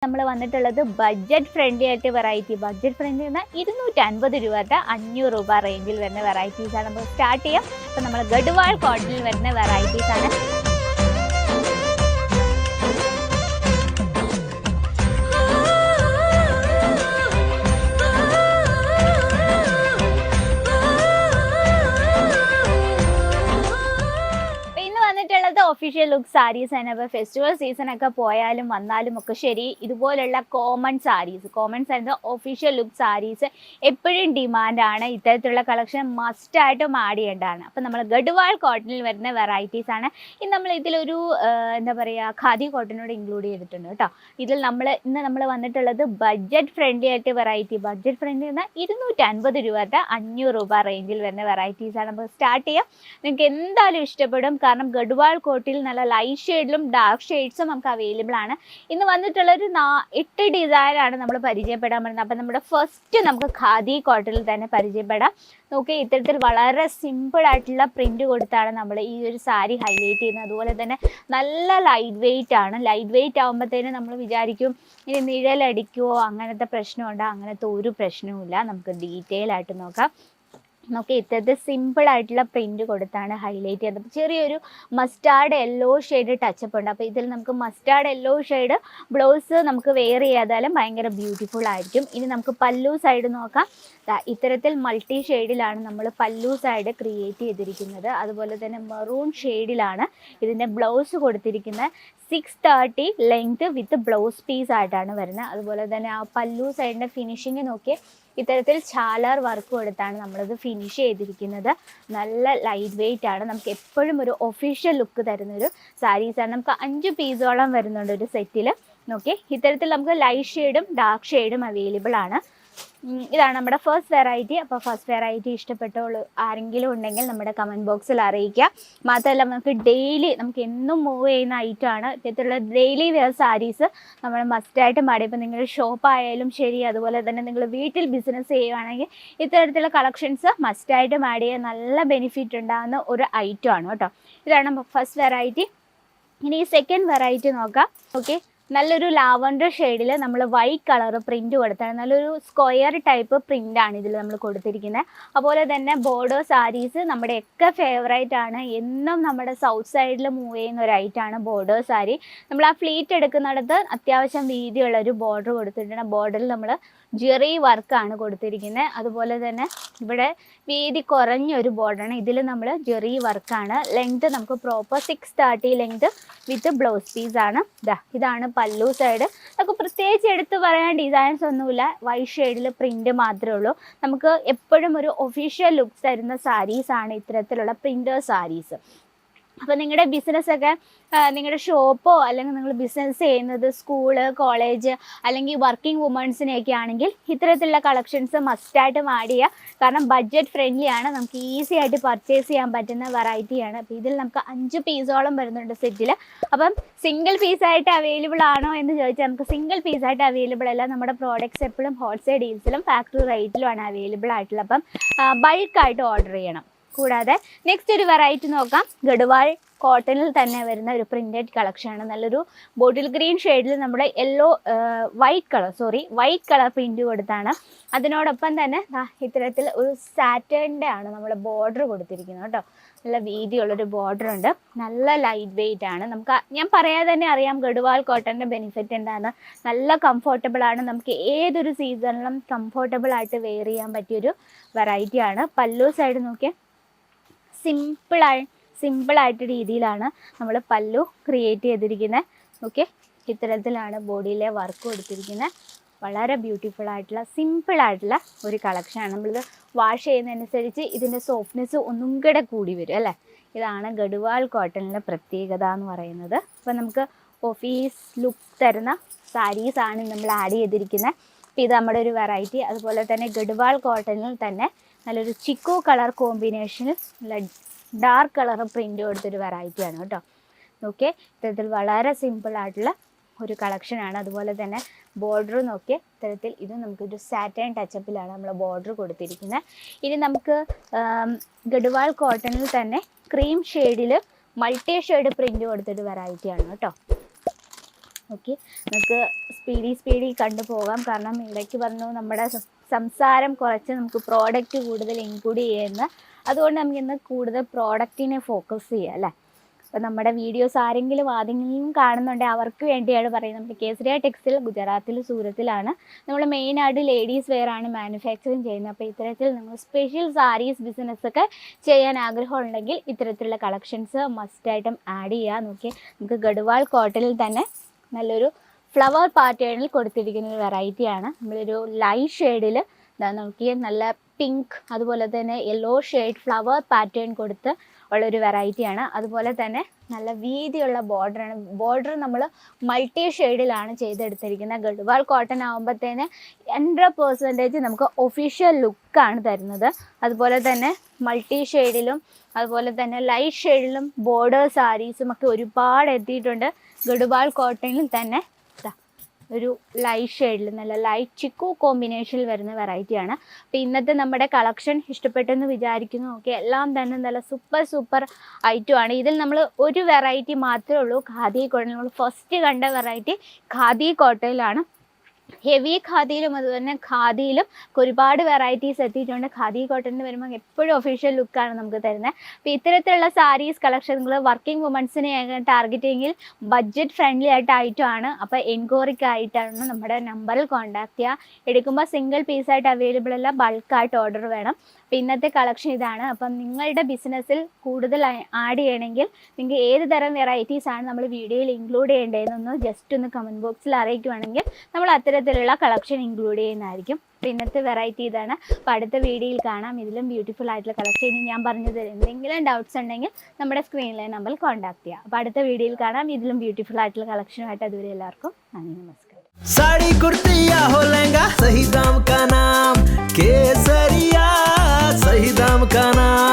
നമ്മൾ വന്നിട്ടുള്ളത് budget friendly ആയിട്ട് വെറൈറ്റി. ബഡ്ജറ്റ് ഫ്രണ്ട്ലി എന്നാൽ 250 രൂപ തൊട്ട് 500 രൂപ റേഞ്ചിൽ വരുന്ന വെറൈറ്റീസാണ് നമ്മൾ സ്റ്റാർട്ട് ചെയ്യാം. അപ്പോൾ നമ്മൾ ഗഡ്വാൾ കോട്ടണിൽ വരുന്ന വെറൈറ്റീസാണ്. ഒഫീഷ്യൽ ലുക്ക് സാരീസ് തന്നെ. ഇപ്പോൾ ഫെസ്റ്റിവൽ സീസണൊക്കെ പോയാലും വന്നാലും ഒക്കെ ശരി, ഇതുപോലുള്ള common saris official look saris എപ്പോഴും ഡിമാൻഡാണ്. ഇത്തരത്തിലുള്ള കളക്ഷൻ മസ്റ്റായിട്ടും ആഡ് ചെയ്യേണ്ടതാണ്. അപ്പോൾ നമ്മൾ ഗഡ്വാൾ കോട്ടണിൽ വരുന്ന വെറൈറ്റീസ് ആണ്. ഇന്ന് നമ്മൾ ഇതിലൊരു എന്താ പറയുക, ഖാദി കോട്ടനോട് ഇൻക്ലൂഡ് ചെയ്തിട്ടുണ്ട് കേട്ടോ. ഇതിൽ ഇന്ന് നമ്മൾ വന്നിട്ടുള്ളത് ബഡ്ജറ്റ് ഫ്രണ്ട്ലി ആയിട്ട് വെറൈറ്റി. ബഡ്ജറ്റ് ഫ്രണ്ട്ലി എന്നാൽ 250 രൂപ തൊട്ട് 500 രൂപ റേഞ്ചിൽ വരുന്ന വെറൈറ്റീസാണ് നമ്മൾ സ്റ്റാർട്ട് ചെയ്യാം. നിങ്ങൾക്ക് എന്തായാലും ഇഷ്ടപ്പെടും. കാരണം ഗഡ്വാൾ കോട്ടിൽ നല്ല ലൈറ്റ് ഷെയ്ഡിലും ഡാർക്ക് ഷെയ്ഡ്സും നമുക്ക് അവൈലബിൾ ആണ്. ഇന്ന് വന്നിട്ടുള്ള ഒരു 8 ഡിസൈനാണ് നമ്മൾ പരിചയപ്പെടാൻ പറ്റുന്നത്. അപ്പം നമ്മുടെ ഫസ്റ്റ് നമുക്ക് ഖാദി കോട്ടണിൽ തന്നെ പരിചയപ്പെടാം. നോക്കി, ഇത്തരത്തിൽ വളരെ സിമ്പിൾ ആയിട്ടുള്ള പ്രിന്റ് കൊടുത്താണ് നമ്മൾ ഈ ഒരു സാരി ഹൈലൈറ്റ് ചെയ്യുന്നത്. അതുപോലെ തന്നെ നല്ല ലൈറ്റ് വെയിറ്റ് ആണ്. ലൈറ്റ് വെയിറ്റ് ആകുമ്പോഴത്തേനും നമ്മൾ വിചാരിക്കും ഇനി നിഴലടിക്കുമോ, അങ്ങനത്തെ പ്രശ്നമുണ്ടോ? അങ്ങനത്തെ ഒരു പ്രശ്നവുമില്ല. നമുക്ക് ഡീറ്റെയിൽ ആയിട്ട് നോക്കാം. നമുക്ക് ഇത്തരത്തിൽ സിമ്പിളായിട്ടുള്ള പ്രിൻറ്റ് കൊടുത്താണ് ഹൈലൈറ്റ് ചെയ്യുന്നത്. ചെറിയൊരു മസ്റ്റാർഡ് യെല്ലോ ഷെയ്ഡ് ടച്ചപ്പ് ഉണ്ട്. അപ്പോൾ ഇതിൽ നമുക്ക് മസ്റ്റാർഡ് യെല്ലോ ഷെയ്ഡ് ബ്ലൗസ് നമുക്ക് വെയർ ചെയ്യാതാലും ഭയങ്കര ബ്യൂട്ടിഫുൾ ആയിരിക്കും. ഇനി നമുക്ക് പല്ലു സൈഡ് നോക്കാം. ഇത്തരത്തിൽ മൾട്ടി ഷെയ്ഡിലാണ് നമ്മൾ പല്ലു സൈഡ് ക്രിയേറ്റ് ചെയ്തിരിക്കുന്നത്. അതുപോലെ തന്നെ മെറൂൺ ഷെയ്ഡിലാണ് ഇതിൻ്റെ ബ്ലൗസ് കൊടുത്തിരിക്കുന്നത്. 630 ലെങ്ത് വിത്ത് ബ്ലൗസ് പീസ് ആയിട്ടാണ് വരുന്നത്. അതുപോലെ തന്നെ ആ പല്ലു സൈഡിൻ്റെ ഫിനിഷിങ് നോക്കി, ഇത്തരത്തിൽ ചാലർ വർക്ക് കൊടുത്താണ് നമ്മളിത് ഫിനിഷ് ചെയ്തിരിക്കുന്നത്. നല്ല ലൈറ്റ് വെയിറ്റ് ആണ്. നമുക്ക് എപ്പോഴും ഒരു ഒഫീഷ്യൽ ലുക്ക് തരുന്നൊരു സാരീസാണ്. നമുക്ക് 5 പീസോളം വരുന്നുണ്ട് ഒരു സെറ്റിൽ. നോക്കി, ഇത്തരത്തിൽ നമുക്ക് ലൈറ്റ് ഷെയ്ഡും ഡാർക്ക് ഷെയ്ഡും അവൈലബിൾ ആണ്. ഇതാണ് നമ്മുടെ ഫസ്റ്റ് വെറൈറ്റി. അപ്പോൾ ഫസ്റ്റ് വെറൈറ്റി ഇഷ്ടപ്പെട്ടോളൂ ആരെങ്കിലും ഉണ്ടെങ്കിൽ നമ്മുടെ കമൻറ്റ് ബോക്സിൽ അറിയിക്കുക. മാത്രമല്ല നമുക്ക് എന്നും മൂവ് ചെയ്യുന്ന ഐറ്റമാണ് ഇത്തരത്തിലുള്ള ഡെയിലി വെയർ സാരീസ്. നമ്മൾ മസ്റ്റായിട്ട് പാടി. ഇപ്പോൾ നിങ്ങളുടെ ഷോപ്പായാലും ശരി, അതുപോലെ തന്നെ നിങ്ങൾ വീട്ടിൽ ബിസിനസ് ചെയ്യുകയാണെങ്കിൽ ഇത്തരത്തിലുള്ള കളക്ഷൻസ് മസ്റ്റായിട്ട് ആഡ് ചെയ്യാൻ നല്ല ബെനിഫിറ്റ് ഉണ്ടാകുന്ന ഒരു ഐറ്റമാണ് കേട്ടോ. ഇതാണ് ഫസ്റ്റ് വെറൈറ്റി. ഇനി സെക്കൻഡ് വെറൈറ്റി നോക്കാം. ഓക്കെ, നല്ലൊരു ലാവൻഡർ ഷെയ്ഡിൽ നമ്മൾ വൈറ്റ് കളർ പ്രിൻറ്റ് കൊടുത്താണ്. നല്ലൊരു സ്ക്വയർ ടൈപ്പ് പ്രിൻ്റാണ് ഇതിൽ നമ്മൾ കൊടുത്തിരിക്കുന്നത്. അതുപോലെ തന്നെ ബോർഡർ സാരീസ് നമ്മുടെയൊക്കെ ഫേവറേറ്റ് ആണ്. എന്നും നമ്മുടെ സൗത്ത് സൈഡിൽ മൂവ് ചെയ്യുന്ന ഒരു ഐറ്റമാണ് ബോർഡർ സാരി. നമ്മൾ ആ ഫ്ലീറ്റ് എടുക്കുന്നിടത്ത് അത്യാവശ്യം വീതിയുള്ളൊരു ബോർഡർ കൊടുത്തിട്ടുണ്ട്. ബോർഡറിൽ നമ്മൾ ജെറി വർക്കാണ് കൊടുത്തിരിക്കുന്നത്. അതുപോലെ തന്നെ ഇവിടെ വീതി കുറഞ്ഞൊരു ബോർഡറാണ്. ഇതിൽ നമ്മൾ ജെറി വർക്കാണ്. ലെങ്ത് നമുക്ക് പ്രോപ്പർ 630 ലെങ്ത് വിത്ത് ബ്ലൗസ് പീസാണ്. ഇതാണ് പല്ലു സൈഡ്. നമുക്ക് പ്രത്യേകിച്ച് എടുത്ത് പറയാൻ ഡിസൈൻസ് ഒന്നുമില്ല. വൈറ്റ് ഷെയ്ഡിൽ പ്രിൻറ്റ് മാത്രമേ ഉള്ളൂ. നമുക്ക് എപ്പോഴും ഒരു ഒഫീഷ്യൽ ലുക്ക് തരുന്ന സാരീസാണ് ഇത്തരത്തിലുള്ള പ്രിൻറ്റർ സാരീസ്. അപ്പോൾ നിങ്ങളുടെ ബിസിനസ്സൊക്കെ, നിങ്ങളുടെ ഷോപ്പോ അല്ലെങ്കിൽ നിങ്ങൾ ബിസിനസ് ചെയ്യുന്നത് സ്കൂള്, കോളേജ് അല്ലെങ്കിൽ വർക്കിംഗ് വുമൺസിനെയൊക്കെ ആണെങ്കിൽ ഇത്തരത്തിലുള്ള കളക്ഷൻസ് മസ്റ്റായിട്ടും ആഡ് ചെയ്യുക. കാരണം ബഡ്ജറ്റ് ഫ്രണ്ട്ലി ആണ്. നമുക്ക് ഈസി ആയിട്ട് പർച്ചേസ് ചെയ്യാൻ പറ്റുന്ന വെറൈറ്റിയാണ്. അപ്പോൾ ഇതിൽ നമുക്ക് 5 പീസോളം വരുന്നുണ്ട് സെറ്റിൽ. അപ്പം സിംഗിൾ പീസായിട്ട് അവൈലബിൾ ആണോ എന്ന് ചോദിച്ചാൽ നമുക്ക് സിംഗിൾ പീസായിട്ട് അവൈലബിൾ അല്ല. നമ്മുടെ പ്രോഡക്റ്റ്സ് എപ്പോഴും ഹോൾസെയിൽ ഡീൽസിലും ഫാക്ടറി റേറ്റിലുമാണ് അവൈലബിൾ ആയിട്ടുള്ളത്. അപ്പം ബൾക്കായിട്ട് ഓർഡർ ചെയ്യണം. കൂടാതെ നെക്സ്റ്റ് ഒരു വെറൈറ്റി നോക്കാം. ഗഡ്വാൾ കോട്ടണിൽ തന്നെ വരുന്ന ഒരു പ്രിൻറ്റഡ് കളക്ഷനാണ്. നല്ലൊരു ബോട്ടിൽ ഗ്രീൻ ഷെയ്ഡിൽ നമ്മുടെ വൈറ്റ് കളർ പ്രിൻറ്റ് കൊടുത്താണ്. അതിനോടൊപ്പം തന്നെ ഇത്തരത്തിൽ ഒരു സാറ്റേണിൻ്റെ ആണ് നമ്മൾ ബോർഡർ കൊടുത്തിരിക്കുന്നത് കേട്ടോ. നല്ല വീതിയുള്ളൊരു ബോർഡർ ഉണ്ട്. നല്ല ലൈറ്റ് വെയിറ്റ് ആണ്. ഞാൻ പറയാതെ തന്നെ അറിയാം ഗഡ്വാൾ കോട്ടൻ്റെ ബെനിഫിറ്റ് എന്താണ്. നല്ല കംഫോർട്ടബിൾ ആണ്. നമുക്ക് ഏതൊരു സീസണിലും കംഫോർട്ടബിൾ ആയിട്ട് വെയർ ചെയ്യാൻ പറ്റിയൊരു വെറൈറ്റിയാണ്. പല്ലു സൈഡ് നോക്കിയാൽ സിമ്പിളായിട്ട് രീതിയിലാണ് നമ്മൾ പല്ലു ക്രിയേറ്റ് ചെയ്തിരിക്കുന്നത്. ഓക്കെ, ഇത്തരത്തിലാണ് ബോഡിയിലെ വർക്ക് കൊടുത്തിരിക്കുന്നത്. വളരെ ബ്യൂട്ടിഫുൾ ആയിട്ടുള്ള സിമ്പിളായിട്ടുള്ള ഒരു കളക്ഷനാണ്. നമ്മളിത് വാഷ് ചെയ്യുന്നതനുസരിച്ച് ഇതിൻ്റെ സോഫ്റ്റ്നെസ് ഒന്നും കൂടെ കൂടി വരും അല്ലേ. ഇതാണ് ഗഡ്വാൾ കോട്ടണിൻ്റെ പ്രത്യേകത എന്ന് പറയുന്നത്. അപ്പോൾ നമുക്ക് ഓഫീസ് ലുക്ക് തരുന്ന സാരീസാണ് നമ്മൾ ആഡ് ചെയ്തിരിക്കുന്നത്. അപ്പോൾ ഇത് നമ്മുടെ ഒരു വെറൈറ്റി. അതുപോലെ തന്നെ ഗഡ്വാൾ കോട്ടണിൽ തന്നെ നല്ലൊരു ചിക്കു കളർ കോമ്പിനേഷനിൽ നല്ല ഡാർക്ക് കളർ പ്രിൻ്റ് കൊടുത്തൊരു വെറൈറ്റിയാണ് കേട്ടോ. ഓക്കെ, ഇത്തരത്തിൽ വളരെ സിമ്പിളായിട്ടുള്ള ഒരു കളക്ഷനാണ്. അതുപോലെ തന്നെ ബോർഡർ നോക്കിയാൽ ഇത്തരത്തിൽ ഇത് നമുക്കൊരു സാറ്റേൺ ടച്ചപ്പിലാണ് നമ്മൾ ബോർഡർ കൊടുത്തിരിക്കുന്നത്. ഇനി നമുക്ക് ഗഡ്വാൾ കോട്ടണിൽ തന്നെ ക്രീം ഷെയ്ഡിൽ മൾട്ടി ഷെയ്ഡ് പ്രിൻ്റ് കൊടുത്തൊരു വെറൈറ്റിയാണ് കേട്ടോ. ഓക്കെ, നമുക്ക് സ്പീഡി കണ്ടുപോകാം. കാരണം ഇടയ്ക്ക് പറഞ്ഞു നമ്മുടെ സംസാരം കുറച്ച് നമുക്ക് പ്രോഡക്റ്റ് കൂടുതൽ ഇൻക്ലൂഡ് ചെയ്യുന്ന, അതുകൊണ്ട് നമുക്ക് ഇന്ന് കൂടുതൽ പ്രോഡക്റ്റിനെ ഫോക്കസ് ചെയ്യാം അല്ലേ. അപ്പോൾ നമ്മുടെ വീഡിയോസ് ആരെങ്കിലും കാണുന്നുണ്ടെങ്കിൽ അവർക്ക് വേണ്ടിയാണ് പറയുന്നത്. നമ്മുടെ കേസരിയ ടെക്സ്റ്റൈൽ ഗുജറാത്തിൽ സൂറത്തിലാണ്. നമ്മൾ മെയിനായിട്ട് ലേഡീസ് വെയർ ആണ് മാനുഫാക്ചറിങ് ചെയ്യുന്നത്. അപ്പോൾ ഇത്തരത്തിൽ നിങ്ങൾ സ്പെഷ്യൽ സാരീസ് ബിസിനസ്സൊക്കെ ചെയ്യാൻ ആഗ്രഹമുണ്ടെങ്കിൽ ഇത്തരത്തിലുള്ള കളക്ഷൻസ് മസ്റ്റായിട്ടും ആഡ് ചെയ്യുക. നോക്കി, നമുക്ക് ഗഡ്വാൾ കോട്ടണിൽ തന്നെ നല്ലൊരു ഫ്ലവർ പാറ്റേണിൽ കൊടുത്തിരിക്കുന്ന ഒരു വെറൈറ്റിയാണ്. നമ്മളൊരു ലൈറ്റ് ഷെയ്ഡിൽ നോക്കിയ നല്ല പിങ്ക്, അതുപോലെ തന്നെ യെല്ലോ ഷെയ്ഡ് ഫ്ലവർ പാറ്റേൺ കൊടുത്ത് ഉള്ളൊരു വെറൈറ്റിയാണ്. അതുപോലെ തന്നെ നല്ല വീതിയുള്ള ബോർഡറാണ്. ബോർഡർ നമ്മൾ മൾട്ടി ഷെയ്ഡിലാണ് ചെയ്തെടുത്തിരിക്കുന്നത്. ഗഡ്വാൾ കോട്ടൺ ആകുമ്പോഴത്തേന് 100% നമുക്ക് ഒഫീഷ്യൽ ലുക്കാണ് തരുന്നത്. അതുപോലെ തന്നെ മൾട്ടി ഷെയ്ഡിലും അതുപോലെ തന്നെ ലൈറ്റ് ഷെയ്ഡിലും ബോർഡർ സാരീസും ഒക്കെ ഒരുപാട് എത്തിയിട്ടുണ്ട്. ഗഡ്വാൾ കോട്ടണിൽ തന്നെ ഒരു ലൈറ്റ് ഷെയ്ഡിൽ നല്ല ലൈറ്റ് ചിക്കു കോമ്പിനേഷനിൽ വരുന്ന വെറൈറ്റിയാണ്. അപ്പോൾ ഇന്നത്തെ നമ്മുടെ കളക്ഷൻ ഇഷ്ടപ്പെട്ടെന്ന് വിചാരിക്കുന്നു. ഓക്കെ, എല്ലാം തന്നെ നല്ല സൂപ്പർ ഐറ്റമാണ്. ഇതിൽ നമ്മൾ ഒരു വെറൈറ്റി മാത്രമേ ഉള്ളൂ ഖാദി കോട്ടൺ. നമ്മൾ ഫസ്റ്റ് കണ്ട വെറൈറ്റി ഖാദി കോട്ടണിലാണ്. ഹെവി ഖാദിയിലും അതുപോലെ ഖാദിയിലും ഒരുപാട് വെറൈറ്റീസ് എത്തിയിട്ടുണ്ട്. ഖാദി കോട്ടണിന് വരുമ്പോൾ എപ്പോഴും ഒഫീഷ്യൽ ലുക്കാണ് നമുക്ക് തരുന്നത്. അപ്പോൾ ഇത്തരത്തിലുള്ള സാരീസ് കളക്ഷൻ നിങ്ങൾ വർക്കിംഗ് വുമൻസിനെ ടാർഗറ്റിങ്ങിൽ ബഡ്ജറ്റ് ഫ്രണ്ട്ലി ആയിട്ട് ഐറ്റമാണ്. അപ്പോൾ എൻക്വയറിക്കായിട്ടാണ് നമ്മുടെ നമ്പറിൽ കോൺടാക്ട് ചെയ്യുക. എടുക്കുമ്പോൾ സിംഗിൾ പീസായിട്ട് അവൈലബിൾ അല്ല, ബൾക്കായിട്ട് ഓർഡർ വേണം. അപ്പോൾ ഇന്നത്തെ കളക്ഷൻ ഇതാണ്. അപ്പം നിങ്ങളുടെ ബിസിനസ്സിൽ കൂടുതൽ ആഡ് ചെയ്യണമെങ്കിൽ നിങ്ങൾക്ക് ഏത് തരം വെറൈറ്റീസാണ് നമ്മൾ വീഡിയോയിൽ ഇൻക്ലൂഡ് ചെയ്യേണ്ടതെന്നൊന്ന് ജസ്റ്റ് ഒന്ന് കമൻറ്റ് ബോക്സിൽ അറിയിക്കുകയാണെങ്കിൽ നമ്മൾ അത്തരത്തിലുള്ള കളക്ഷൻ ഇൻക്ലൂഡ് ചെയ്യുന്നതായിരിക്കും. അപ്പോൾ ഇന്നത്തെ വെറൈറ്റി ഇതാണ്. അപ്പോൾ അടുത്ത വീഡിയോയിൽ കാണാം ഇതിലും ബ്യൂട്ടിഫുൾ ആയിട്ടുള്ള കളക്ഷൻ. ഇനി ഞാൻ പറഞ്ഞത് എന്തെങ്കിലും ഡൗട്ട്സ് ഉണ്ടെങ്കിൽ നമ്മുടെ സ്ക്രീനിലെ നമ്പറിൽ കോൺടാക്ട് ചെയ്യാം. അപ്പോൾ അടുത്ത വീഡിയോയിൽ കാണാം ഇതിലും ബ്യൂട്ടിഫുൾ ആയിട്ടുള്ള കളക്ഷനുമായിട്ട്. അതുവരെ എല്ലാവർക്കും നന്ദി, നമസ്കാരം. साड़ी कुर्ती या हो लहंगा, सही दाम का नाम केसरिया, सही दाम का नाम।